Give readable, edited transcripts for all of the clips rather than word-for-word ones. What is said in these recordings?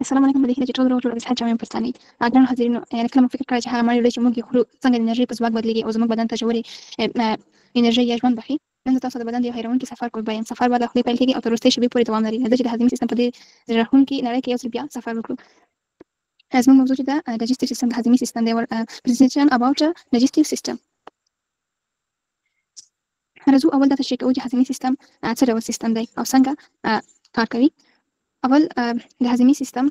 السلام علیکم. په دې هیله چې ټول روغ جوړ او صحت جامع پښتانه ګرانو حاضرینو، یعنې کله مو فکر کړی چې هغه مړۍ ډوډۍ چې موږ یې خورو څنګه د انرژۍ په ځواک بدلېږي او زموږ بدن ته ژورې انرژۍ یا ژوند بښي. نن زه تاسو د بدن د یو حیرانوونکي سفر په بیان. سفر به له خولې پیل کېږي او تر وروستۍ شېبې پورې دوام لري. راځئ چې د هاضمې سیستم په دې زړه راښکونکې نړۍ کې یو ځل بیا سفر وکړو. زموږ موضوع چې ده digestive system، د هاضمې سیستم دی. presentation about digestive system. راځو اول دا تشریح کوو چې هاضمې سیستم څه ډول سیستم دی او څنګه کار کوي. اول د هاضمې سیستم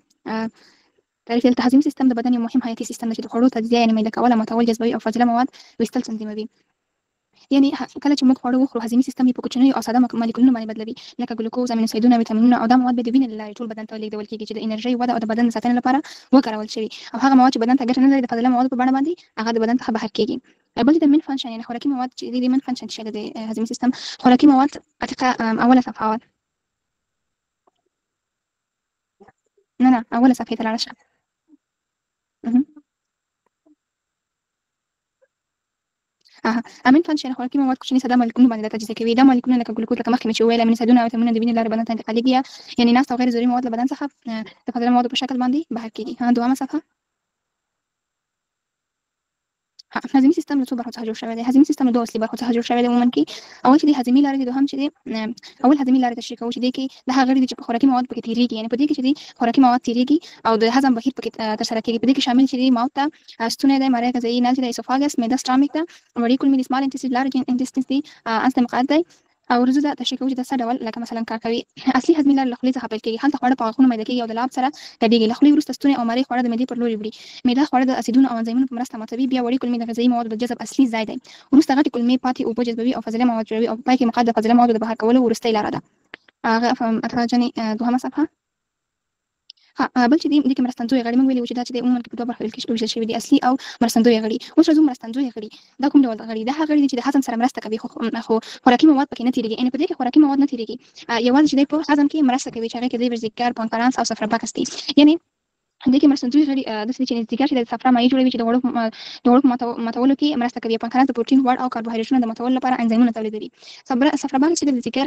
تعریف. التهاضمي سیستم د بدن یو مهم حیاتي سیستم دی چې د خوړو تجزیه یعنې میده کول، ماتول، جذبوي او فاضله مواد ویستل تنظیموي. یعنې کله چې موږ خواړه وخورو، هاضمي سیستم یې په کوچنیو او ساده مالیکولونو باندې بدلوي، لکه ګلوکوز، امینو اسیدونه، ویټامینونه او دا مواد به د وینې له لارې ټول بدن ته لیږدول کېږي چې د انرژۍ وده او د بدن د ساتنې لپاره وکارول شوي. او هغه مواد چې بدن ته ګټه نه لري د فاضله موادو په بڼه باندې هغه د بدن څخه بهر کېږي. بل د مین فنکشن یعنې خوراکي مواد چې د مین فنکشن چې د هاضمي سیستم خوراکي مواد اتقا اوله صفحه نه اوله صفحه ته لاړ شه. امین فنکشن خوراکي مواد کوچني ساده مالیکولونه باندې تجزیه کوي. دا مالیکولونه لکه ګلوکوز، لکه مخکې مې چې ویل، امینو اسیدونه او ویټامینونه د وینې لارې بدن ته انتقالېږي، یعنې ناست او غیر ضروري مواد له بدن څخه د فاضله موادو په شکل باندې بهر کېږي. دویمه صفحه. هاضمي سیستم له څو برخو څخه جوړ شوی دی. هاضمي سیستم له دوه اصلي برخو څخه جوړ شوی دی. عموما کې اول چې د هاضمي لارې دي، دوهم چې د اول هاضمي لارې تشریح کوو چې دې کې د هغه غړي دي چې په خوراکي مواد پکې تیریږي، یعنې په دې کې چې د خوراکي مواد تیریږي او د هضم بهیر پکې ترسره کېږي. په دې کې شامل چې د ماوث ته ستونی دی، مرۍ غذایي نل چې د اسوفاګس، معده سټامک ده، وړې کولمې د سمال انټسټین، لارج انټسټین دي، انس مقعد دی. او ورځو دا تشریح کوو چې د څه ډول لکه مثلا کار کوي. اصلي هاضمي لارې له خولې څخه پیل کېږي. هلته خواړه په غاښونو میده کېږي او د لعاب سره ګډېږي. له خولې وروسته ستونی او مرۍ خواړه د معدې پر لوري وړي. معده خواړه د اسیدونو او انزایمونو په مرسته ماتوي. بیا وړې کولمې د غذایي موادو د جذب اصلي ځای دی. وروسته غټې کولمې پاتې اوبه جذبوي او فاضله مواد جوړوي او په پای کې مقعد د فاضله موادو د بهر کولو وروستۍ لاره ده. هغه اتراجنې دوهمه صفحه. بل چې دې کې مرستندوی غړي موږ ویلي وو چې دا چې د عموما په دوه برخو ویشل شوي دي، اصلي او مرستندوی غړي. اوس راځو مرستندوی غړي. دا کوم ډول غړي؟ دا هغه غړي دي چې د هضم سره مرسته کوي، خو خوراکي مواد پکې نه تیریږي. یعنې په دې کې خوراکي مواد نه تیریږي، یوازې چې په هضم کې مرسته کوي چې هغه کې د ورزیګر، پانکرانس او صفرا دي. یعنې دې کې مرستندوی غړي داسې چې ورزیګر چې د صفرا مایع جوړوي چې د غوړو ماتولو کې مرسته کوي. پانکرانس د پروټین، غوړ او کاربوهایډریټونو د ماتولو لپاره انزایمونه تولیدوي. صفرا چې د ورزیګر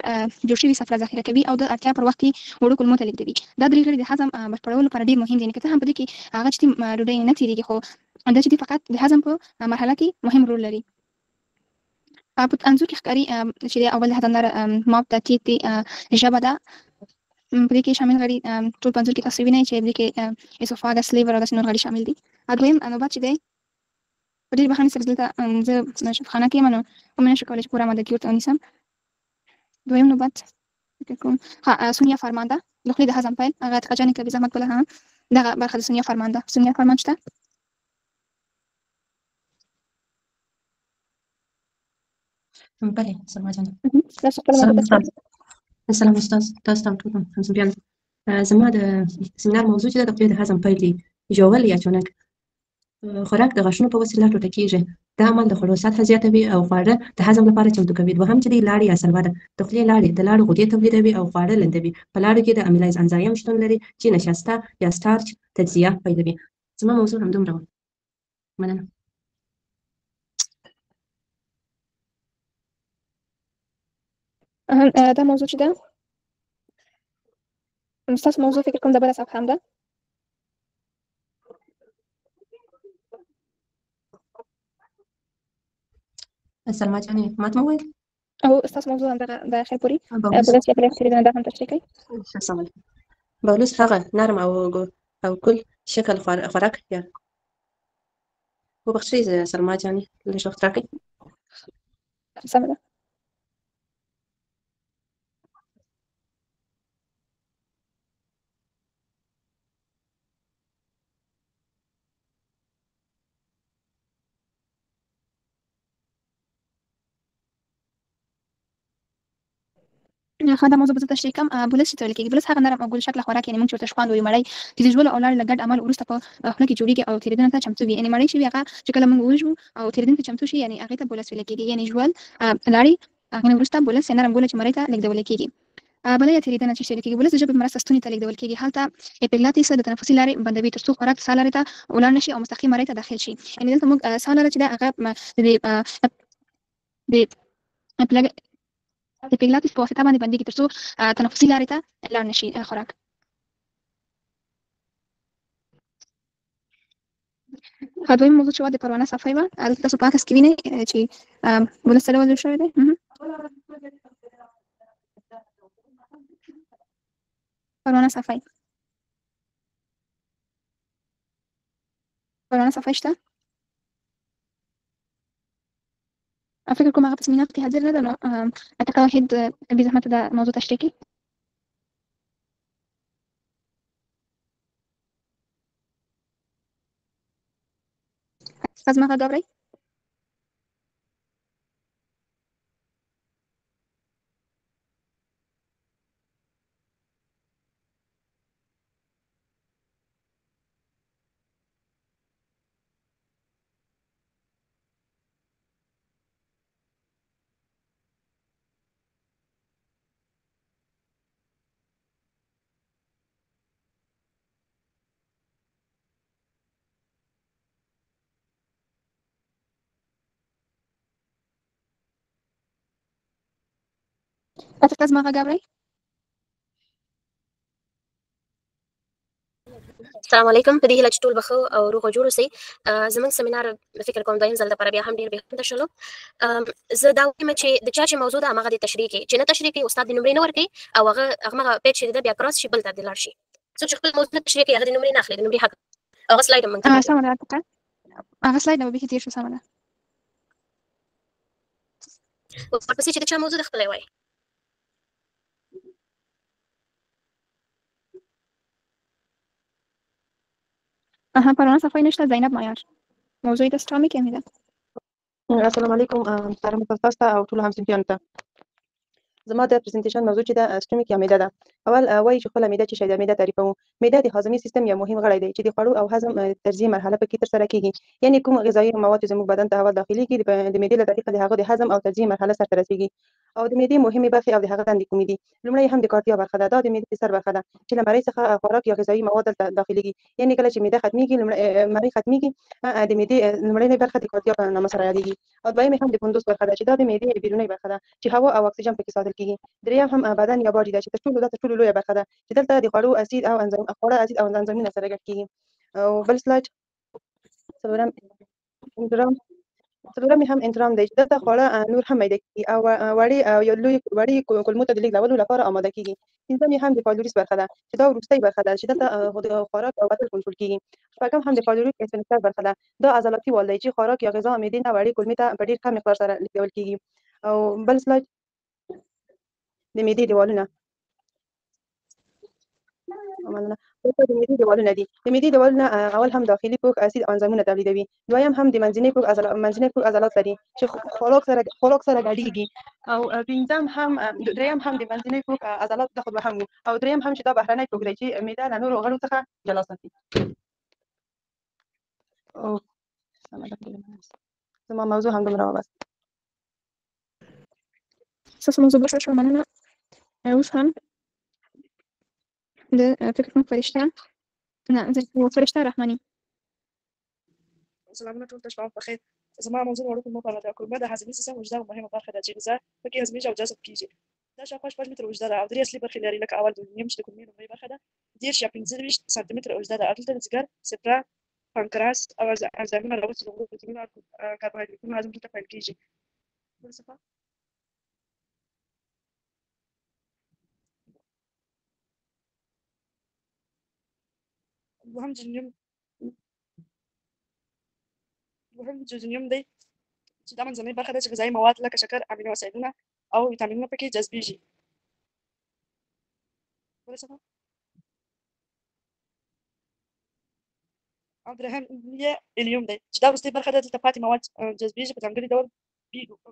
جوړ شوي صفرا ذخیره کوي او د اړتیا پر وخت کې وړو کولمو ته لیږدوي. دا درې غړي د هضم بشپړولو لپاره ډېر مهم دي. یعنې که څه هم په دې کې هغه چې ډوډۍ نه تیریږي، خو دا چې فقط د هضم په مرحله کې مهم رول لري. په انځور کې ښکاري چې اول د هضم لاره ماوث ده، ټیټ دی، ژبه ده. په دې کې شامل غړي ټول په انځور کې تاسو وینئ چې دې کې اسوفاګس، لیور او داسې نور غړي شامل دي. دویم نوبت چې دی په ډېرې بښنې سره دلته زه شفاخانه کې یم نو کوم نه شو کولی چې پوره ماده کې ورته ونیسم. دویم نوبت کوم سونیا فارمان ده، د خولې د هضم پیل. هغه اتقاجانې کوي زحمت بله دغه برخه د سونیا فارمان ده. سونیا فارمان شته؟ بله سلام جان. السلام استاد، تاسو ته ټول همزولیان. زما د سیمینار موضوع چې د خولې د هضم پیل دی، ژول یا چونک. خوراک د غاښونو په وسیله ټوټه کېږي. دا عمل د خوړو سطحه زیاتوي او خواړه د هضم لپاره چمتو کوي. دوهم چې د لاړې یا سلوا ده، د خولې لاړې د لاړو غدې تولیدوي او خواړه لندوي. په لاړو کې د امیلایز انزایم شتون لري چې نشاسته یا سټارچ تجزیه پیلوي. زما موضوع همدومره وه. مننه. دا موضوع چې ده ستاسو موضوع فکر کوم د بله صفحه هم ده. سلما جانې ماته مو وویل او ستاسو موضوع هم دغه د اخر پورې بولس یا پرې تیریدنه دا هم تشریح کوي. السلام علیکم. بولس هغه نرم او کل شکل خوراک یا وبخښئ سلما جانې لږ وخت راکړئ. سمه ده. دا موضوع به زه تشریح کوم. بولس چې ته ویل کېږي، بولس هغه نرم او ګل شکله خوراک یعنې موږ چې ورته شخوند وایو، مړۍ چې د ژولو او لاړې له ګډ عمل وروسته په خوله کې جوړېږي او تېرېدنې ته چمتو وي. یعنې مړۍ چې وي هغه چې کله موږ وژوو او تېرېدنې ته چمتو شي، یعنې هغې ته بولس ویل کېږي. یعنې ژول، لاړې، هغې نه وروسته بولس یا نرم ګوله چې مړۍ ته لېږدول کېږي. بله یا تېرېدنه چې ویل کېږي، بولس د ژبې په مرسته ستوني ته لېږدول کېږي. هلته اپیګلاتیس د تنفسي لارې بندوي تر څو خوراک د ساه لارې ته ولاړ نه شي او مستقیم مړۍ ته داخل شي. یعنې دلته موږ ساه لاره چې ده هغه د اپیګلاتیس په واسطه باندې بندېږي تر څو تنفسي لارې ته لاړ نه شي خوراک. دویم موضوع چې د پروانه صفای وه هلته تاسو په عکس کې وینئ چې ولس ډول جوړ شوی دی. پروانه صفای شته. فکر کوم هغه په سیمینار کې حاضر نه ده، نو اعتقاد وحید بې زحمته دا موضوع تشریح کړي. استاد ما غږ اورئ؟ استاد ما غږ اورئ؟ السلام علیکم. په دې هیله چې ټول به ښه او روغ او جوړ اوسئ. زموږ سیمینار فکر کوم دویم ځل لپاره بیا هم ډېر بېخونده شولو. زه دا وایم چې د چا چې موضوع ده هماغه دې تشریح کړي، چې نه تشریح کړي استاد دې نمرې نه ورکوي او هغه پیج چې ده بیا کراس شي بل ته دې لاړ شي. څوک چې خپل موضوع نه تشریح کوي هغه دې نمرې نه اخلي، د نمرې حق هغه سلاید هم موږ ته سمه ده. هغه سلاید نه به بیخي تېر شو. سمه ده. ورپسې چې د چا موضوع ده خپله یې وایي. پروانه صفای نشته. زینب معیار موضوع د سټامک امیده. السلام علیکم محترمه تاسو ته او ټولو همصنفیانو ته. زما د پریزنټیشن موضوع چې د سټمیک یا معده ده. اول وایي چې خپله معده چې شی ده، معده تعریفوو. معده د هاضمي سیستم یو مهم غړی دی چې د خوړو او هضم ترجیحي مرحله پکې ترسره کیږي. یعنې کوم غذایي مواد چې زموږ بدن ته اول داخليږي د معدې له طریقه د هغه د هضم او ترجیحي مرحله سرته رسیږي. او د معدې مهمې برخې او د هغه دندې کومې دي؟ لومړی هم د کارتیا برخه ده. دا د معدې سر برخه ده چې له مرۍ څخه خوراک یا غذایي مواد دلته داخليږي. یعنې کله چې معده ختميږي، مرۍ ختميږي، د معدې لومړنۍ برخه د کارتیا په نامه سره یادېږي. او دویمې هم د پندوس برخه ده چې دا د معدې بیرونۍ برخه ده چې هوا او اکسیجن پکې ساتل کیږي. دریم هم بدن یا باډي ده چې تر ټولو لویه برخه ده چې دلته د خوړو اسید او انزایمونه سره ګډ کیږي. او بل سلاید څلورم هم انترام دی چې دلته خواړه نور هم میده کیږي او وړې کولمو ته د لیږدولو لپاره آماده کیږي. پنځم هم د پایلوریس برخه ده چې دا وروستۍ برخه ده چې دلته د خوراک او بدن کنټرول کیږي. شپږم هم د پایلوریک اسفنکتر برخه ده. دا عضلاتي وال دی چې خوراک یا غذا معدې نه وړې کولمې ته په ډېر کم مقدار سره لیږدول کیږي. او بل سلاید د معدې دیوالونه. د معدې دیوالونه دي. د معدې دیوالونه اول هم داخلي پوښ اسید او انزایمونه تولیدوي. دویم هم د منځني پوښ عضلات لري چې خوراک سره ګډېږي. او دریم هم د منځني پوښ عضلات د خود به هم وو. او دریم هم چې دا بهرنی پوښ دی چې معده له نورو غړو څخه جلا ساتي. او زما موضوع هم دومره وه بس. ستاسو موضوع بشپړه شوه. مننه. اوس هم د فکر کوم فرشته فرشته رحماني. سلامونه ټول ته، شپه مو بخیر. زما موضوع د وړو کولمو په اړه ده. کولمه د هاضمي سیستم اوږده او مهمه برخه ده چې غذا پکې هضمېږي او جذب کېږي. دا شاوخوا 6 متره اوږده ده او 3 اصلي برخې لري. لکه اول دونیم چې د کولمې لومړۍ برخه ده 30 یا 25 سانتي متره اوږده ده. دلته د ځګر، صفرا، پانکراس او انزایمونه راوځي چې د پروټینونو او کاربوهایډریټونو هضم دلته پیل کېږي. دوهم جزونیوم دی چې دا منځنۍ برخه ده چې غذایي مواد لکه شکر، امینو اسیدونه او ویټامینونه پکې جذبېږي. او درهم یې الیوم دی چې دا وروستۍ برخه ده. دلته پاتې مواد جذبېږي په ځانګړي ډول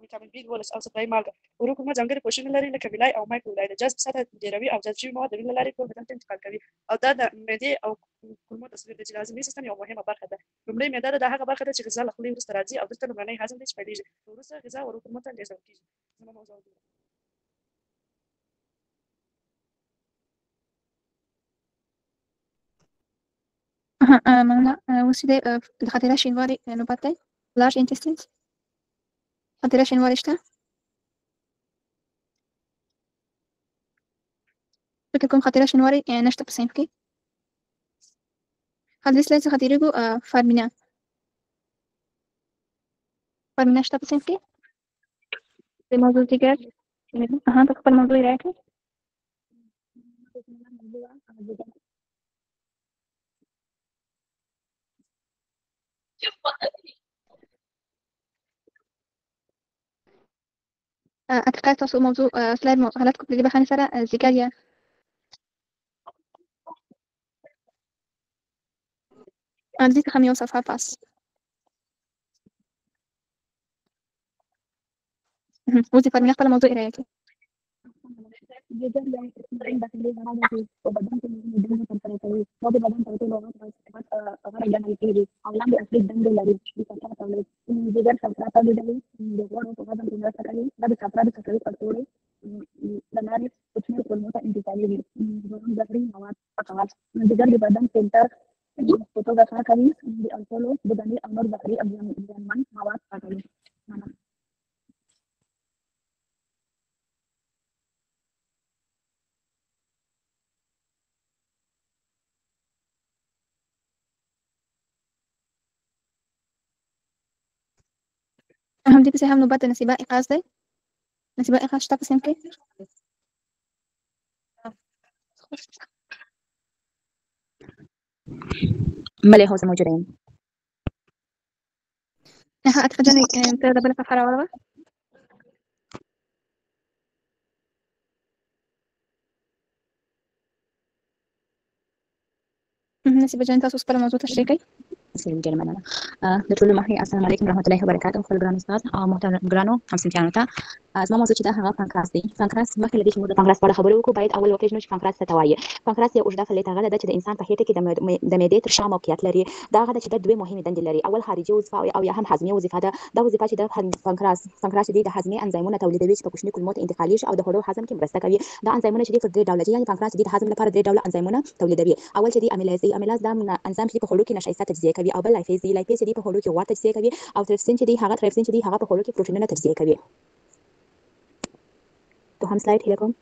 ویټامین B12 او صفرايي مالګه. وړو کولمه ځانګړي پوښونه لري لکه ویلای او مایکروویلای. د جذب سطحه ډېروي او جذب شوي مواد د وینې له لارې ټول بدن ته انتقال کوي. او دا د معدې او کولمو تصویر دی چې د هاضمي سیستم یوه مهمه برخه ده. لومړی معده ده. دا هغه برخه ده چې غذا له خولې وروسته راځي او دلته لومړنی هضم دی چې پیلېږي. وروسته غذا وړو کولمو ته لېږدول کېږي. زما موضوع ده. مننه. اوس د خاطره شینواري نوبت دی. لارج انتستینز خاطره شینواري شته؟ فکر کوم خاطره شینواري نشته په صنف کې. هل دې سلاید څخه تېرېږو؟ فارمینه طيب من نشطة بسنتي في موضوع دیگر أها تقبل موضوعي رأيك أتقاط تاسو موضوع سلاید حالت کو په دې بهانه سره ذکر یا دې څخه مې یو صفحه پاس وظیفه من خپل موضوع رأيك همدې پسې هم نوبت د نصیبه ایقاظ دی نصیبه ایقاظ شته په صنف کې بله هو زه موجوده یم أتقى جاني ته د بل صفحه راوړه نصیبه جان تاسو خپل موضوع تشریح کړئ سلام ډېر مننه د ټولو مخکې السلام علیکم ورحمت الله وبرکاته خپل ګران استاد او محترم ګرانو همصنفیانو ته زما موضوع چې دا هغه پانکراس دی پانکراس مخکې له دې چې موږ د پانکراس په اړه خبرې وکړو باید اول وپېژنو چې پانکراس څه ته وایي پانکراس یو اوږده فلز هغه ده چې د انسان په خېټه کې د معدې تر شا موقعیت لري دا هغه ده چې د دوه مهمې دندې لري اول خارجي وظیفه او یا هم هضمي وظیفه ده دا وظیفه چې د پانکراس دی د هضمي انزایمونو تولیدوي چې په کوچني کولمو ته انتقالېږي او د خوړو هضم کې مرسته کوي دا انزایمونه چې په درې ډوله دي یعنې پانکراس د هضم لپاره درې ډوله انزایمونه تولیدوي اول چې دی امیلاز دا انزایم چې په خوړو کې نشایسته تجزیه کوي او بل لایپیز دی چې په خوړو کې غوړ تجزیه کوي او تریپسین چې دی هغه په خوړو کې پروټینونه تجزیه کوي دوهم سلاید هیله کوم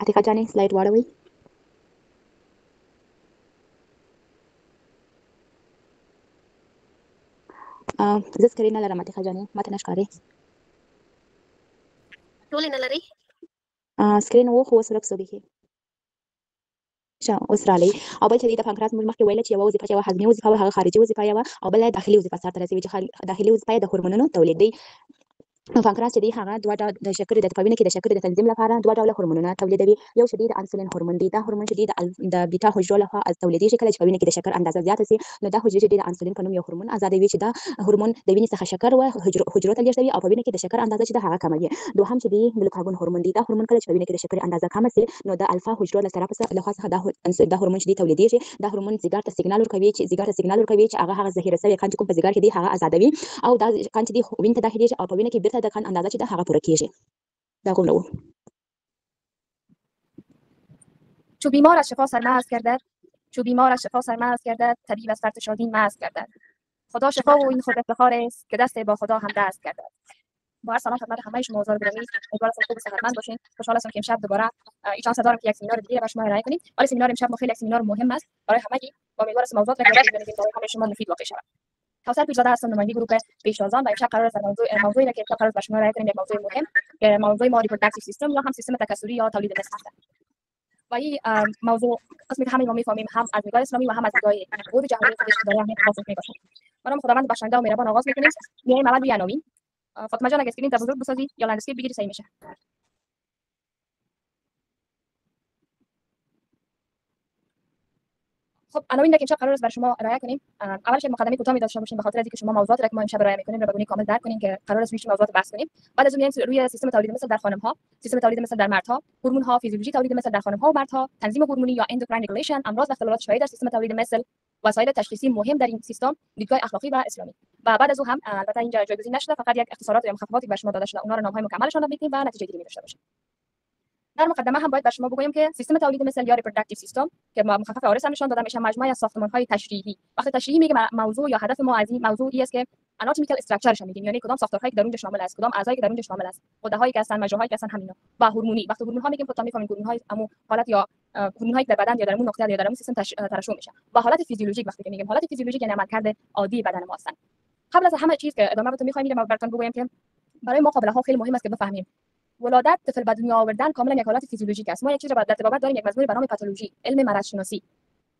عتیقه جانې سلاید واړوئ زه سکرین نه لرم عتیقه جانې ماته نه ښکاري ټولې نه لري سکرین و خو اوس ورک شو بیخي اوس راغلی او بل چې د پانکراس موږ مخکې ویل چې یوه وظیفه چې یوه هضمي وظیفه وه هغه خارجي وظیفه یوه او بله داخلي وظیفه سرته رسوي چې داخلي وظیفه یې د هورمونونو تولید دی پانکراس چې دی هغه دوه ډوله د شکرې د په وینه کې د شکرې د تنظیم لپاره دوه ډوله هورمونونه تولیدوي یو چې دی د انسولین هورمون دی دا هورمون چې دی د بیټا حجرو لخوا تولیدېږي کله چې په وینه کې د شکر اندازه زیاته سي نو دا حجرې چې دی د انسولین په نوم یو هورمون ازادوي چې دا هورمون د وینې څخه شکر حجرو ته لیږدوي او په وینه کې د شکر اندازه چې ده هغه کموي دوهم چې دی ګلوکاګون هورمون دی دا هورمون کله چې په وینه کې د شکرې اندازه کمه سي نو د الفا حجرو له خوا څخه دا هورمون چې دی تولیدېږي دا هورمون ځیګر ته سیګنال ورکوي چې هغه ذخیره شوی قند چې کوم په ځیګر کې دی هغه ازادوي او دا قند چې دی وینې ته داخلېږي او په وینه کې بیرته د قند اندازه چې ده هغه پوره کېږي دا قوم رو چو بیمار از شفا سرمست گردد طبیب از فرط شادی مست گردد خدا شفا و این خود افتخار است که دست با خدا هم دست گردد با هر سلام خدمت همه شما حضار گرامی امیدوارم خوب و صحتمند باشین خوشحال هستم که امشب دوباره این شانس دارم که یک سمینار دیگه برای شما ارائه کنیم ولی سمینار امشب خیلی یک سمینار مهم است برای همگی و امیدوارم موضوعات را که برای همه شما مفید واقع شود کوثر پیرزاده هستم نماینده گروه پیشتازان و امشب قرار است موضوعی را که قرار است برای شما ارائه کنیم یک موضوع مهم که موضوع ما ریپروداکتیو سیستم یا هم سیستم تکثری یا تولید مثل است و این موضوع قسمی که همه ما میفهمیم هم از نگاه اسلامی و هم از نگاه عقود جهانی خودش داره اهمیت خاص میباشد برام خداوند بخشنده و مهربان آغاز میکنیم میایم اول روی عناوین فاطمه جان اگه اسکرین تا بزرگ بسازی یا لندسکیپ بگیری صحیح میشه خب عناوین که امشب قرار است برای شما ارائه کنیم اولش مقدمه کوتاهی داشته باشیم به خاطر اینکه شما موضوعاتی که ما امشب ارائه میکنیم رو به گونه کامل درک کنین که قرار است روی موضوعات بحث کنیم بعد از اون میایم روی سیستم تولید مثل در خانم ها سیستم تولید مثل در مردها هورمون ها فیزیولوژی تولید مثل در خانم ها و مردها تنظیم هورمونی یا اندوکراین رگولیشن امراض و اختلالات شایع در سیستم تولید مثل وسایل تشخیصی مهم در این سیستم دیدگاه اخلاقی و اسلامی و بعد از اون هم البته اینجا جایگزین نشده فقط یک اختصارات یا مخففاتی به شما داده شده اونها رو نامهای مکملشان رو میگیم و نتیجه گیری داشته باشیم در مقدمه هم باید بر شما بگویم که سیستم تولید مثل یا ریپروداکتیو سیستم که مخفف آرس هم نشان داده میشه، مجموعه از ساختمان‌های تشریحی. وقتی تشریحی میگه موضوع یا هدف ما از این موضوعی است که اناتومیکال استراکچرش میگیم، یعنی کدام ساختارهایی که در اونجا شامل است، کدام اعضایی که در اونجا شامل است، غده‌هایی که هستن، مجراهایی که هستن، همینا. و هورمونی، وقتی هورمون‌ها میگیم خودتون میفهمید هورمون‌های همون حالت یا هورمون‌هایی که در بدن یا در اون نقطه یا در اون سیستم ترشح میشه. و حالت فیزیولوژیک وقتی که میگیم حالت فیزیولوژیک یعنی عملکرد عادی بدن ما هستن. قبل از همه چیز که ادامه بهتون می‌خوایم براتون بگویم که برای ما قابل‌ها خیلی مهم است که بفهمیم ولادت طفل به دنیا آوردن کاملا یک حالت فیزیولوژیک است. ما یک چیز را در تبابت داریم، یک مضمون به نام پاتولوژی، علم مرض شناسی.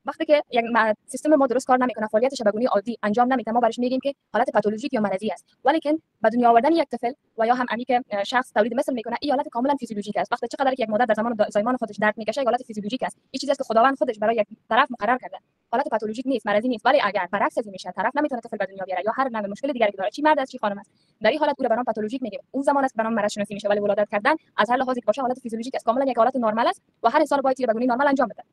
وقتی که یک سیستم ما درست کار نمیکنه، فعالیتش به گونه عادی انجام نمیده، ما برش میگیم که حالت پاتولوژیک یا مرضی است. ولی که به دنیا آوردن یک طفل و یا هم امی که شخص تولید مثل میکنه، این حالت کاملا فیزیولوژیک است. وقتی چقدر که یک مادر در زمان زایمان خودش درد میکشه، حالت فیزیولوژیک است. این چیزی است که خداوند خودش برای یک طرف مقرر کرده. حالت پاتولوژیک نیست، مرضی نیست. ولی اگر برعکس از میشه، طرف نمیتونه طفل به دنیا بیاره یا هر نوع مشکل دیگری که داره، چی مرد است چی خانم است، در این حالت او را به نام پاتولوژیک میگیم. اون زمان است به نام مرض شناسی میشه. ولی ولادت کردن از هر لحاظی که باشه حالت فیزیولوژیک است، کاملا یک حالت نرمال است و هر انسان باید به گونه نرمال انجام بده.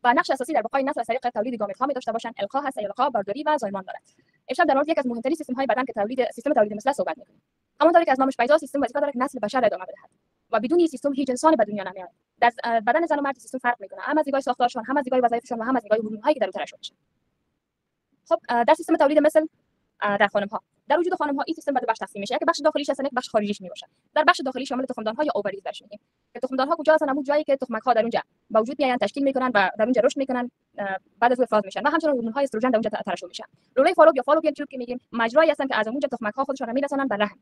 و نقش اساسی در بقای نسل از طریق تولید گامت‌ها داشته باشند. القا هست، القا، بارداری و زایمان دارد. امشب در مورد یک از مهمترین سیستم‌های بدن که سیستم تولید مثل صحبت می‌کنیم. همونطوری که از نامش پیدا سیستم وظیفه داره که نسل بشر ادامه بدهد و بدون این سیستم هیچ انسانی به دنیا نمیاد. در بدن زن و مرد سیستم فرق می‌کنه، هم از نگاه ساختارشون، هم از نگاه وظایفشون و هم از نگاه هورمون‌هایی که در اون ترشح میشه. خب در سیستم تولید مثل در خانم‌ها، در وجود خانم‌ها این سیستم به دو بخش تقسیم میشه. یک بخش داخلیش هست، یک بخش خارجیش میباشه. در بخش داخلی شامل تخمدان‌ها یا اووریز درش میگیم. که تخمدان‌ها کجا هستن؟ همون جایی که تخمک‌ها در اونجا به وجود میآیند، تشکیل میکنن و در اونجا رشد میکنن، بعد از افراز میشن و همچنین هورمون‌های استروژن در اونجا ترشح میشن. لوله فالوپ یا فالوپیان تیوب که میگیم مجرایی هستن که از اونجا تخمک‌ها خودشون میرسونن به رحم.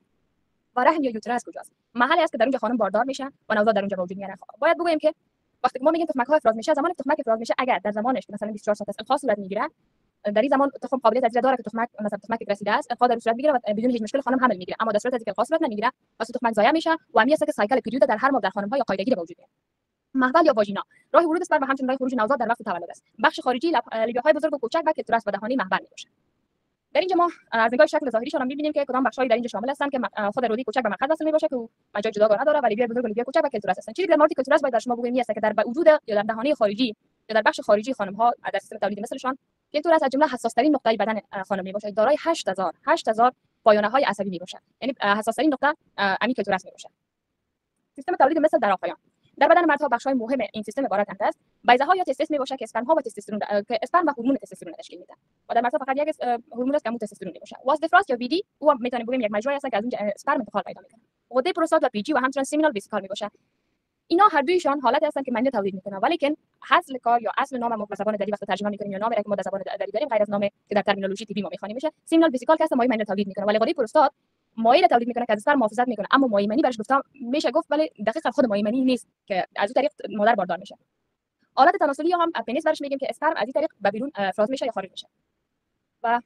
و رحم یا یوترس کجاست؟ محلی است که در اونجا خانم باردار میشن و نوزاد در اونجا به وجود میاد. باید بگویم که وقتی ما میگیم تخمک‌ها افراز میشه، زمان تخمک افراز میشه اگر در زمانش مثلا 24 ساعت است القا صورت میگیره، در این زمان تخم قابلیت از داره که تخمک مثلا تخمک رسیده است القا در صورت بگیره و بدون هیچ مشکل خانم حمل میگیره. اما در صورتی که القا صورت نمیگیره پس تخمک ضایع میشه و همین است که سایکل پریود در هر ماه در خانم‌ها یا قاعدگی به وجود میاد. محول یا واژینا راه ورود اسپرم و همچنین راه خروج نوزاد در وقت تولد است. بخش خارجی لبه‌های بزرگ و کوچک و کلتورس و دهانی محول میباشه. در اینجا ما از نگاه شکل ظاهریش هم می‌بینیم که کدام بخش‌هایی در اینجا شامل هستند که خود رودی کوچک به مرکز وصل میباشه که مجرای جداگانه نداره و لبه بزرگ و لبه کوچک و کلتورس هستند. چیزی در مورد کلتورس باید در شما بگویم است که در وجود یا در دهانه خارجی یا در بخش خارجی خانم‌ها در سیستم تولید مثلشان کلتورس از جمله حساس‌ترین نقطه بدن خانم میباشه، دارای 8000 پایانه‌های عصبی میباشه. یعنی حساس‌ترین نقطه امی کلتورس میباشه. سیستم تولید مثل در آقایان در بدن مردها بخش‌های مهم این سیستم عبارتند از بیضه‌ها یا تستس میباشه که اسپرم‌ها و تستوسترون که اسپرم و هورمون تستوسترون تشکیل میدن و در مردها فقط یک هورمون است که همون تستوسترون میباشه. واستفراس یا ویدی او میتونه بگیم یک مجرایی است که از اونجا اسپرم انتقال پیدا میکنه. غده پروستات و پیجی و همچنین سیمینال ویسیکال میباشه. اینا هر دویشان حالتی هستند که منی تولید میکنه، ولی که اصل کار یا اصل نام ما به زبان دری وقتی ترجمه میکنیم یا نامی که ما در زبان دری داریم غیر از نام که در ترمینولوژی طبی ما میخوانیم میشه سیمینال ویسیکال که اصلا مایع منی تولید میکنه، ولی غده پروستات مایع تولید میکنه که از اسپرم محافظت میکنه. اما مایع منی برش گفتم میشه گفت ولی دقیقاً خود مایع منی نیست که از اون طریق مادر باردار میشه. آلت تناسلی هم پنیس برش میگیم که اسپرم از این طریق به بیرون افراز میشه یا خارج میشه. و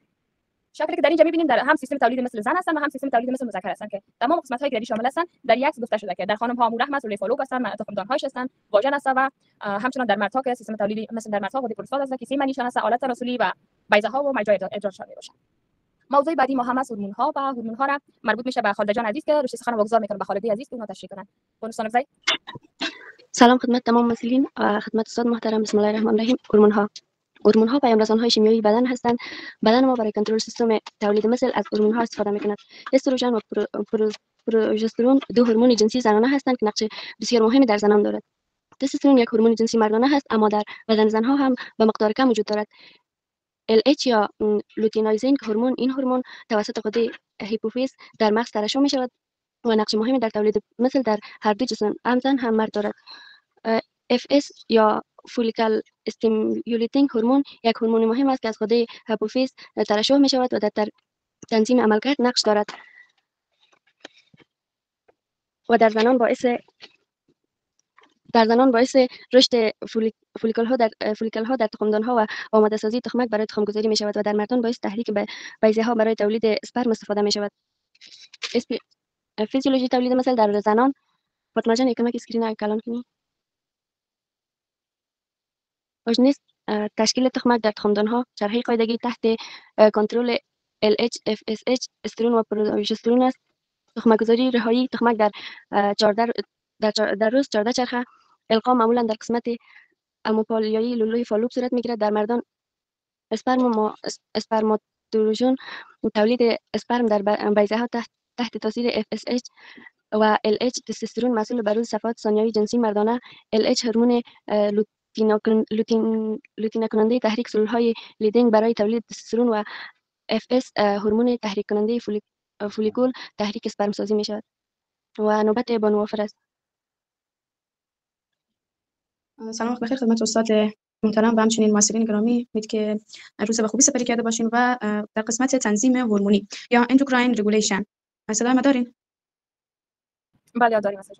شکلی که در اینجا می‌بینیم در هم سیستم تولید مثل زن هستن و هم سیستم تولید مثل مذکر هستن که تمام قسمت‌های گردی شامل هستن. در یک گفته شده که در خانم‌ها امور رحم است، لوله فالوپ هستن، تخمدان‌هاش هستن، واژن هست و همچنین در مردها که سیستم تولیدی مثل در مردها غده پروستات هست که سیمنیشان هست، آلت تناسلی و بیضه‌ها و مجرای ادرارشان میباشن. موضوع بعدی ما هم از هورمون‌ها و هورمون‌ها را مربوط میشه به خالد جان عزیز که رشته سخن واگذار میکنه به خالدی عزیز که اونها تشریح کنن. بونوسان زید. سلام خدمت تمام ممثلین و خدمت استاد محترم. بسم الله الرحمن الرحیم. هورمون‌ها پیام‌رسان‌های شیمیایی بدن هستند. بدن ما برای کنترل سیستم تولید مثل از هورمون‌ها استفاده می‌کند. استروژن و پروژسترون دو هورمون جنسی زنانه هستند که نقش بسیار مهمی در زنان دارد. تستوسترون یک هورمون جنسی مردانه است اما در بدن زن‌ها هم به مقدار کم وجود دارد. LH یا لوتینایزین هورمون، این هورمون توسط غده هیپوفیز در مغز ترشح می‌شود و نقش مهمی در تولید مثل در هر دو جسم هم زن هم مرد دارد. FS یا فولیکل استیمولیتینگ هورمون یک هورمون مهم است که از غده هیپوفیز ترشح می شود و در تنظیم عملکرد نقش دارد و در زنان باعث رشد فولیکل ها در تخمدان ها و آماده سازی تخمک برای تخم گذاری می شود و در مردان باعث تحریک بیضه ها برای تولید اسپرم استفاده می شود. فیزیولوژی تولید مثل در زنان. فاطمه جان یک کمک اسکرین کلان کنی. اوجنیس تشکیل تخمک در تخمدان‌ها چرخه قاعدگی تحت کنترل LH FSH استرون و پروژسترون است. تخمک‌گذاری رهایی تخمک در روز 14 چرخه. القا معمولا در قسمت اموپالیایی لوله فالوپ صورت میگیرد. در مردان اسپرماتوژن تولید اسپرم در بیضه ها تحت تاثیر FSH و LH تستوسترون مسئول بروز صفات ثانویه جنسی مردانه، LH هورمون لوتین کننده تحریک سلولهای لیدینگ برای تولید تستوسترون و FS هورمون تحریک کننده فولیکول تحریک اسپرم سازی می شود و نوبت بانو وافر است. سلام وقت بخیر خدمت استاد محترم و همچنین مؤثرین گرامی. امید که روز به خوبی سپری کرده باشین و در قسمت تنظیم هورمونی یا اندوکراین رگولیشن صدای ما دارین؟ بله داریم مساج.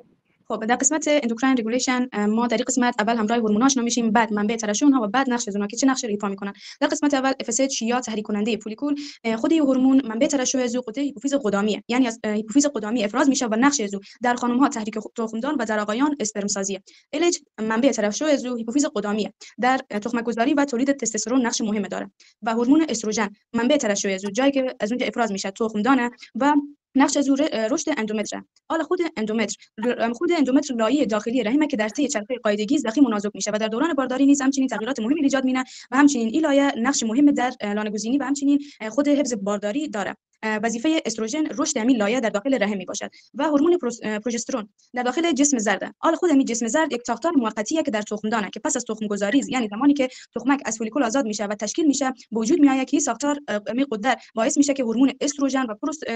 خب در قسمت اندوکراین رگولیشن ما در این قسمت اول همراه هورمونا آشنا میشیم، بعد منبع ترشح اونها و بعد نقش اونها که چه نقشی رو ایفا میکنن. در قسمت اول FSH یا تحریک کننده فولیکول، خود این هورمون منبع ترشح از قطعه هیپوفیز قدامیه، یعنی از هیپوفیز قدامی افراز میشه و نقش از در خانم ها تحریک تخمدان و در آقایان اسپرم سازیه. LH منبع ترشح از هیپوفیز قدامیه، در تخمک گذاری و تولید تستوسترون نقش مهم داره و هورمون استروژن منبع ترشح از جایی که از اونجا افراز میشه تخمدانه و نقش از رشد اندومتر. حالا خود اندومتر لایه داخلی رحمه که در طی چرخه قاعدگی ضخیم و نازک میشه و در دوران بارداری نیز همچنین تغییرات مهمی ایجاد مینه و همچنین این لایه نقش مهم در لانه‌گزینی و همچنین خود حفظ بارداری داره. وظیفه استروژن رشد همین لایه در داخل رحم میباشد و هورمون پروژسترون در داخل جسم زرد. حالا خود همین جسم زرد یک ساختار موقتیه که در تخمدانه که پس از تخم گذاری، یعنی زمانی که تخمک از فولیکول آزاد میشه و تشکیل میشه، به وجود میاد که این ساختار می قدرت باعث میشه که هورمون استروژن و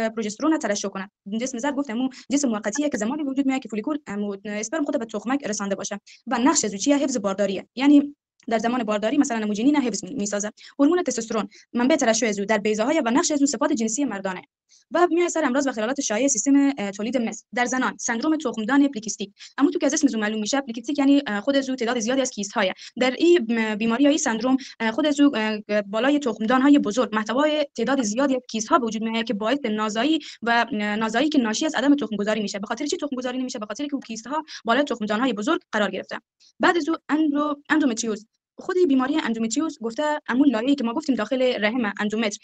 پروژسترون ترشح کنه. جسم زرد گفتم جسم موقتیه که زمانی وجود میاد که فولیکول اسپرم خود به تخمک رسانده باشه و نقش از چیه؟ حفظ بارداریه، یعنی در زمان بارداری مثلا نموجنین حفظ میسازه. هورمون تستوسترون منبع ترشح از در بیضه‌های و نقش از صفات جنسی مردانه و میاد سر امراض و خلالات شایع سیستم تولید مثل در زنان سندروم تخمدان پلیکیستیک. اما تو که از اسم معلوم میشه پلیکیستیک یعنی خود از تعداد زیادی از کیست های در این بیماری های سندروم خود از بالای تخمدان های بزرگ محتوای تعداد زیادی از کیست ها به وجود میاد که باعث نازایی که ناشی از عدم تخم گذاری میشه. به خاطر چی تخم گذاری نمیشه؟ به خاطر که کیست ها بالای تخمدان های بزرگ قرار گرفته. بعد از اندومتریوز، خود بیماری اندومتریوز گفته امون لایه‌ای که ما گفتیم داخل رحم اندومتر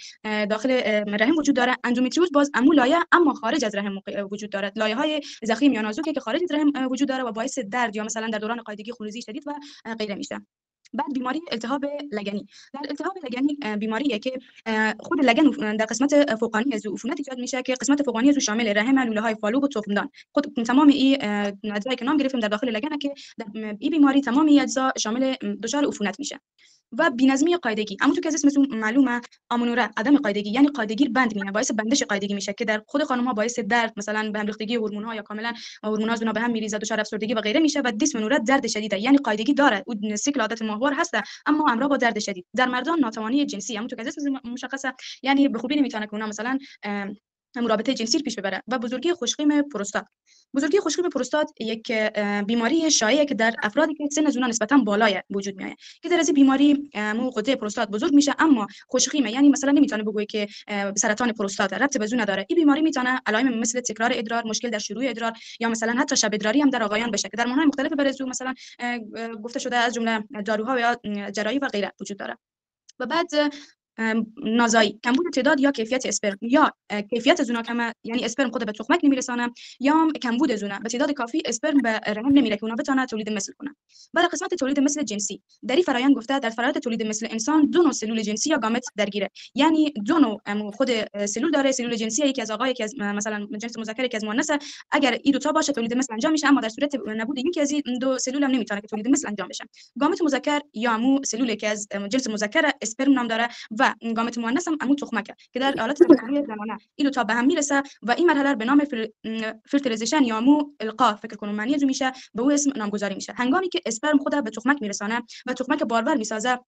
داخل رحم وجود داره. اندومتریوز باز امون لایه اما خارج از رحم وجود داره، لایه‌های ضخیم یا نازکی که خارج از رحم وجود داره و باعث درد یا مثلا در دوران قاعدگی خونریزی شدید و غیره میشه. بعد بیماری التهاب لگنی. در التهاب لگنی بیماریه که خود لگن در قسمت فوقانی از عفونت ایجاد میشه که قسمت فوقانی از شامل رحم، لوله‌های فالوب و تخمدان. خود تمام این اجزایی که نام گرفتیم در داخل لگن که در این بیماری تمام این اجزا شامل دچار عفونت میشه. و بی‌نظمی قاعدگی، همونطور که از اسمتون معلومه آمونوره عدم قاعدگی، یعنی قاعدگی بند میشه، باعث بندش قاعدگی میشه که در خود خانم‌ها باعث درد، مثلا به هم ریختگی هورمون‌ها یا کاملا هورمون‌ها از به هم میریزه، دچار افسردگی و غیره میشه. و دیسمنوره درد شدیده، یعنی قاعدگی داره و سیکل عادت ماهوار هست اما همراه با درد شدید. در مردان ناتوانی جنسی، همونطور که از اسم مشخصه، یعنی به خوبی نمیتونه که اونها مثلا رابطه جنسی پیش ببره. و بزرگی خوشخیم پروستات. بزرگی خوشخیم پروستات یک بیماری شایعه که در افرادی که سن از اونها نسبتا بالای وجود میاد که در از بیماری مو قطعه پروستات بزرگ میشه اما خوشخیمه، یعنی مثلا نمیتونه بگوی که سرطان پروستات ربط به زون نداره. این بیماری میتونه علائم مثل تکرار ادرار، مشکل در شروع ادرار یا مثلا حتی شب ادراری هم در آقایان بشه که در درمان‌های مختلف برای مثلا گفته شده از جمله داروها یا جراحی و غیره وجود داره. و بعد نازایی، کمبود تعداد یا کیفیت اسپرم یا کیفیت از اونها کمه، یعنی اسپرم خود به تخمک نمیرسانه یا کمبود از اونها به تعداد کافی اسپرم به رحم نمیره که اونها بتونه تولید مثل کنه. بعد قسمت تولید مثل جنسی، در این فرآیند گفته در فرآیند تولید مثل انسان دو نوع سلول جنسی یا گامت درگیره، یعنی دو نوع خود سلول داره. سلول جنسی یکی از آقا، یکی از مثلا جنس مذکر، یکی از مؤنث. اگر این دو تا باشه تولید مثل انجام میشه، اما در صورت نبود یکی از این دو سلول هم نمیتونه که تولید مثل انجام بشه. گامت مذکر یا مو سلولی که از جنس مذکر اسپرم نام داره و گامت مؤنث هم عمو تخمکه که در حالت تفاعلی زمانه این دو تا به هم میرسه و این مرحله به نام فرتیلیزیشن یا مو القا فکر کنم معنی از میشه، به او اسم نامگذاری میشه. هنگامی که اسپرم خود به تخمک میرسانه و تخمک بارور میسازه،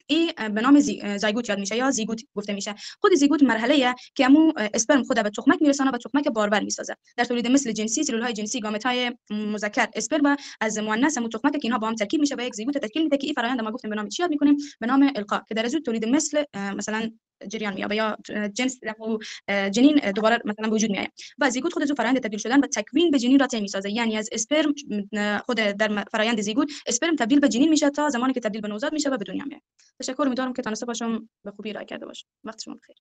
این به نام زایگوت یاد میشه یا زیگوت گفته میشه. خود زیگوت مرحله که همون اسپرم خود به تخمک میرسانه و تخمک بارور میسازه. در تولید مثل جنسی سلول های جنسی گامت های مذکر اسپرم از مؤنث همون تخمک که اینها با هم ترکیب میشه و یک زیگوت تشکیل میده که این فرآیند ما گفتیم به نام چی یاد میکنیم؟ به نام القا، که در از تولید مثل مثلا جریان میاد یا جنس جنین دوباره مثلا به وجود میاد و زیگوت خود از فرآیند تبدیل شدن و تکوین به جنین را طی میسازه. یعنی از اسپرم خود در فرآیند زیگوت اسپرم تبدیل به جنین میشه تا زمانی که تبدیل به نوزاد میشه و به دنیا میاد. تشکر، امیدوارم که تونسته باشم به خوبی ارائه کرده باشم. وقت شما بخیر.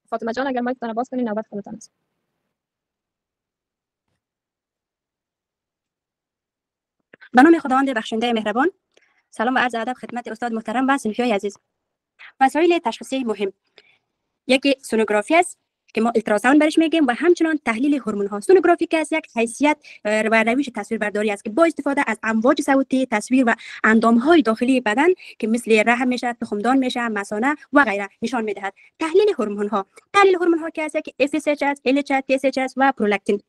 فاطمه جان اگر مایک تان باز کنین نوبت خودتان است. به نام خداوند بخشنده مهربان. سلام و عرض ادب خدمت استاد محترم و صنفیای عزیز. وسایل تشخیصی مهم یکی سونوگرافی است که ما التراساوند برش میگیم و همچنان تحلیل هورمون ها. سونوگرافی که از یک حیثیت و روش تصویربرداری است که با استفاده از امواج صوتی تصویر و اندام های داخلی بدن که مثل رحم میشه، تخمدان میشه، مثانه و غیره نشان میدهد. تحلیل هورمون ها که است که FSH است، LH، TSH است و پرولاکتین.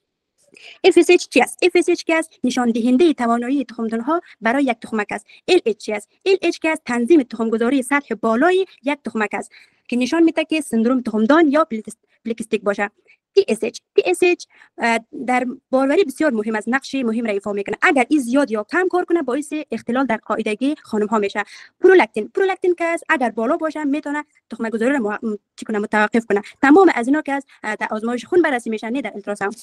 FSH چی است؟ FSH که است نشان دهنده توانایی تخمدان ها برای یک تخمک است. LH چی است؟ LH که است تنظیم تخمگذاری سطح بالای یک تخمک است که نشان میده که سندروم تخمدان یا پلیکستیک باشه. TSH در باروری بسیار مهم است، نقش مهم را ایفا میکنه. اگر این زیاد یا کم کار کنه باعث اختلال در قاعدگی خانم ها میشه. پرولاکتین که است اگر بالا باشه میتونه تخمک گذاری را متوقف کنه. تمام از اینا که است در آزمایش خون بررسی میشن، نه در التراساوند.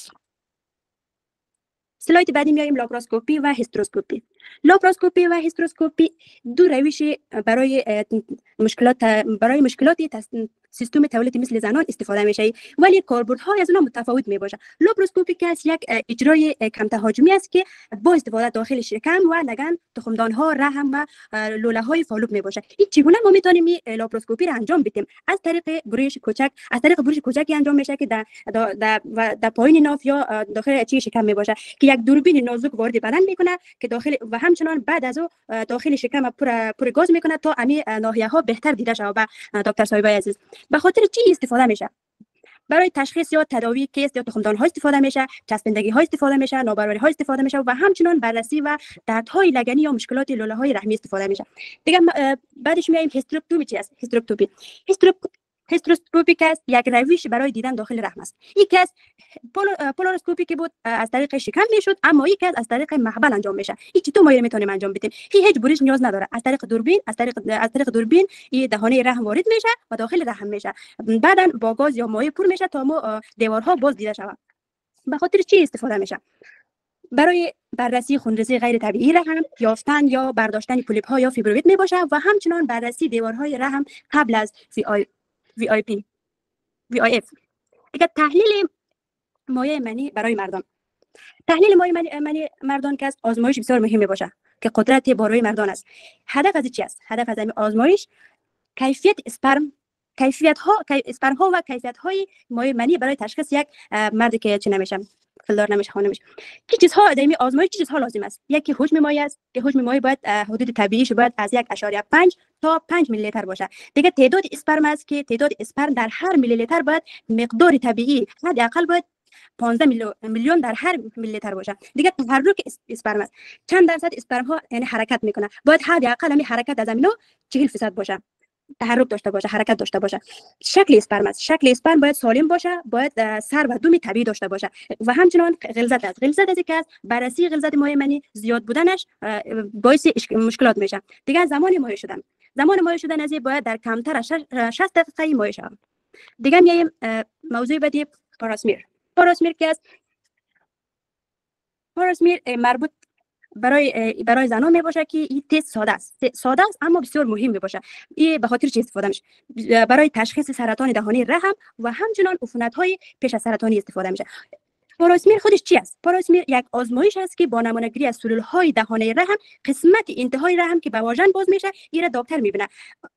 سلاید بعدی میایم لاپاروسکوپی و هیستروسکوپی. لاپاروسکوپی و هیستروسکوپی دو روش برای مشکلات سیستم تولید مثل زنان استفاده میشه، ولی کاربردهای از اونها متفاوت میباشه. لاپاروسکوپی که یک اجرای کم تهاجمی است که با استفاده داخل شکم و لگن تخمدان ها، رحم و لوله های فالوپ میباشه. این چگونه ما میتونیم لاپاروسکوپی را انجام بدیم؟ از طریق گروش کوچک انجام میشه که در پایین ناف یا داخل چی شکم میباشه که یک دوربین نازک وارد بدن میکنه که داخل و همچنان بعد از او داخل شکم پر گاز میکنه تا امی ناحیه ها بهتر دیده شود. دکتر صاحبای عزیز، به خاطر چی استفاده میشه؟ برای تشخیص یا تداوی کیست یا تخمدان ها استفاده میشه، چسبندگی ها استفاده میشه، نابرابری ها استفاده میشه و همچنان بررسی و دردهای لگنی یا مشکلات لوله های رحمی استفاده میشه. دیگه بعدش میایم هیستروسکوپی. چی است هیستروسکوپی که یک روش برای دیدن داخل رحم است. یکی از پولاروسکوپی که بود از طریق شکم میشد، اما یکی از طریق محبل انجام میشه. این چطور ما میتونیم انجام بدیم؟ هیچ بریش نیاز نداره. از طریق دوربین این دهانه رحم وارد میشه و داخل رحم میشه، بعدن با گاز یا مایع پر میشه تا ما دیوارها باز دیده شود. به خاطر چی استفاده میشه؟ برای بررسی خونریزی غیر طبیعی رحم، یافتن یا برداشتن پولیپ ها یا فیبروید میباشه و همچنان بررسی دیوارهای رحم قبل از VIF. دیگه تحلیل مایع منی برای مردان. تحلیل مایع منی مردان که از آزمایش بسیار مهمه باشه که قدرت باروی مردان است. هدف از چی است؟ هدف از این آزمایش کیفیت اسپرم ها و کیفیت های مایع منی برای تشخیص یک مردی که چی نمیشه، خلدار نمیشه، خانه میشه. چه چیزها در این آزمایش چه چیزها لازم است؟ یکی حجم مایع است که حجم مایع باید حدود طبیعیش باید از 1.5 تا 5 میلی لیتر باشه. دیگه تعداد اسپرم است که تعداد اسپرم در هر میلی لیتر باید مقدار طبیعی حداقل باید 15 میلیون در هر میلی لیتر باشه. دیگه تحرک اسپرم است. چند درصد اسپرم ها یعنی حرکت میکنه، باید حداقل همین حرکت از امینو 40% باشه، تحرک داشته باشه، حرکت داشته باشه. شکل اسپرم است. شکل اسپرم باید سالم باشه، باید سر و دم طبیعی داشته باشه و همچنان غلظت است. غلظت از که بررسی غلظت مایع منی زیاد بودنش باعث مشکلات میشه. دیگه زمان مایع شدن از باید در کمتر از 60 دقیقه مایع شود. دیگه میایم موضوع بعدی پاراسمیر که است. پاراسمیر مربوط برای زنان می باشه که این تست ساده است اما بسیار مهم می باشه. این به خاطر چی استفاده میشه؟ برای تشخیص سرطان دهانه رحم و همچنان عفونت‌های پیش از سرطانی استفاده میشه. پاراسمیر خودش چی است؟ پاراسمیر یک آزمایش است که با نمونه‌گیری از سلول‌های دهانه رحم، قسمت انتهای رحم که به واژن باز میشه، این دکتر میبینه.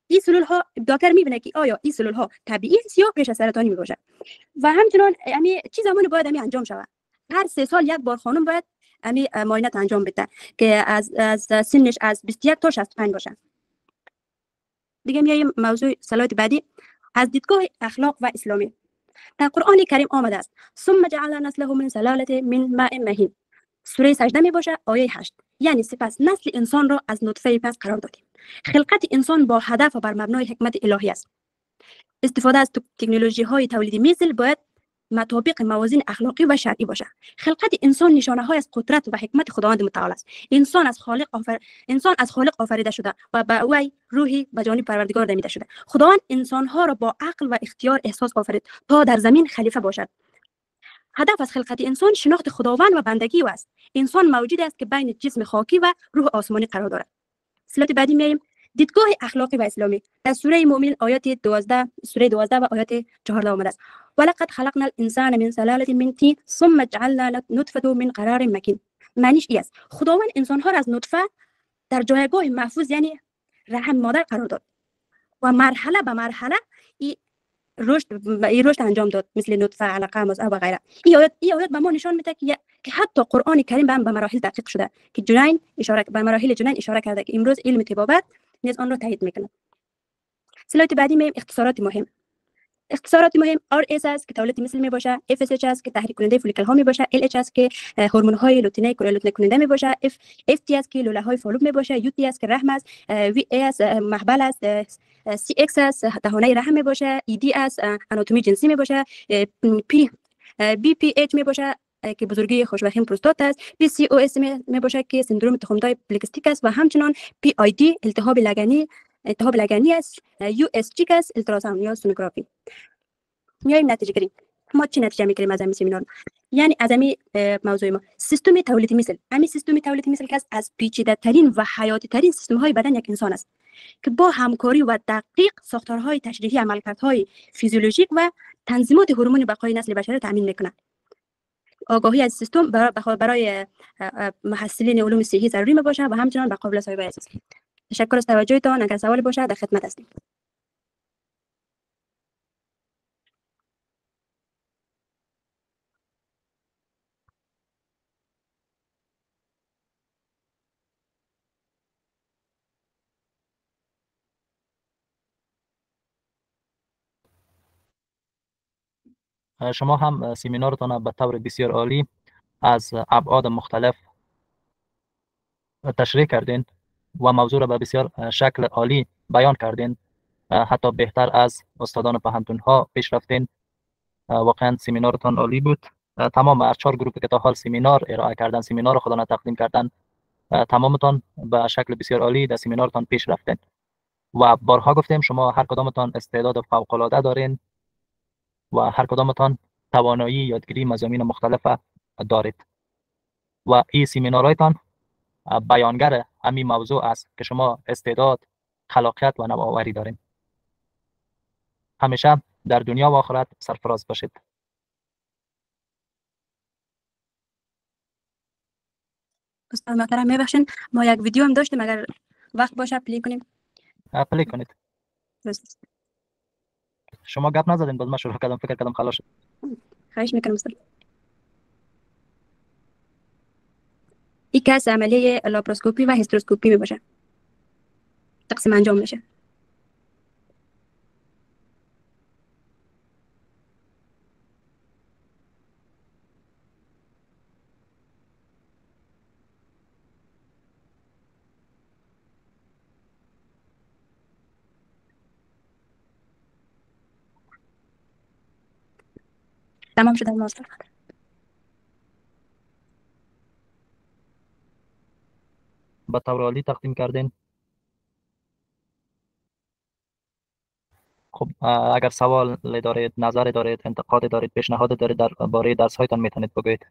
این سلول‌ها دکتر میبینه که آیا این سلول‌ها طبیعی است یا پیش از سرطانی میباشه. و همچنان یعنی چی زمانی باید انجام شود؟ هر 3 سال یک بار خانم باید معاینات انجام بده که از سنش از 21 تا 65 باشه. دیگه میایم موضوع سلاید بعدی از دیدگاه اخلاق و اسلامی. در قرآن کریم آمده است ثم جعلنا نسله من سلاله من ماء مهین. سوره سجده می باشه آیه 8. یعنی سپس نسل انسان را از نطفه پس قرار دادیم. خلقت انسان با هدف و بر مبنای حکمت الهی است. استفاده از تکنولوژی های تولیدی مثل باید مطابق موازین اخلاقی و شرعی باشه. خلقت انسان نشانه های از قدرت و حکمت خداوند متعال است. انسان از خالق آفریده شده و به وی روحی به جانب پروردگار دمیده شده. خداوند انسان ها را با عقل و اختیار احساس آفرید تا در زمین خلیفه باشد. هدف از خلقت انسان شناخت خداوند و بندگی او است. انسان موجودی است که بین جسم خاکی و روح آسمانی قرار دارد. سلاید بعدی میایم دیدگاه اخلاقی و اسلامی. در سوره مؤمن آیات 12 و آیات 14 آمده است. ولقد خلقنا الانسان من سلاله من طین ثم جعلنا نطفه من قرار مکین. معنیش است خداوند انسان ها را از نطفه در جایگاه محفوظ یعنی رحم مادر قرار داد و مرحله به مرحله این رشد انجام داد، مثل نطفه، علقه، مضغه و غیره. این آیات به ما نشان میده که حتی قرآن کریم به مراحل تحقیق شده که جنین به مراحل جنین اشاره کرده که امروز علم طبابت نیز آن را تایید میکنه. سلاید بعدی میم اختصارات مهم. اختصارات مهم RS است که تولید مثل می باشه، FSH است که تحریک کننده فولیکل ها می باشه، LH است که هورمون های لوتینه کننده می باشه، FT است که لوله های فالوب می باشه، UT است که رحم است، VA است محبل است، CX است دهانه رحم می باشه، ED است آناتومی جنسی می باشه، BPH می باشه که بزرگی خوشوخیم پروستات است، PCOS می باشه که سندروم تخمدان پلیکستیک است و همچنان PID التهاب لگنی است، USG است التراساوند یا سونوگرافی. میایم نتیجه گیری. ما چی نتیجه میگیریم از این سمینار؟ یعنی از این موضوع ما سیستم تولید مثل سیستم تولید مثل که از پیچیده ترین و حیاتی ترین سیستم های بدن یک انسان است که با همکاری و دقیق ساختارهای تشریحی عملکردهای فیزیولوژیک و تنظیمات هورمون بقای نسل بشری تامین میکنه. آگاهی از سیستم برای محصلین علوم صحی ضروری میباشه و همچنان به قابل صاحب است. تشکر از توجهتان. اگر سوالی باشه در خدمت هستیم. شما هم سمینارتان به طور بسیار عالی از ابعاد مختلف تشریح کردین و موضوع را به بسیار شکل عالی بیان کردین. حتی بهتر از استادان پوهنتون ها پیش رفتین. واقعا سمینارتان عالی بود. تمام 4 گروپی که تا حال سمینار ارائه کردن، سمینار خودتان تقدیم کردن، تمامتان به شکل بسیار عالی در سمینارتان پیش رفتین و بارها گفتیم شما هر کدامتان استعداد فوق العاده دارین و هر کدامتان توانایی یادگیری مضامین مختلف دارید و این سمینارهایتان بیانگر همین موضوع است که شما استعداد، خلاقیت و نوآوری دارین. همیشه در دنیا و آخرت سرفراز باشید. استاد محترم میبخشین ما یک ویدیو هم داشتیم، اگر وقت باشه پلی کنیم. پلی کنید. شما گپ نزدین باز من شروع کردم فکر کردم خلاص شد. خواهش میکنم استاد. این کس عملیه لاپروسکوپی و هیستروسکوپی میباشه. تقسیم انجام میشه. تمام شد ماستر. به طور عالی تقدیم کردین. خب اگر سوال دارید، نظر دارید، انتقاد دارید، پیشنهاد دارید درباره درس هایتان میتونید بگویید.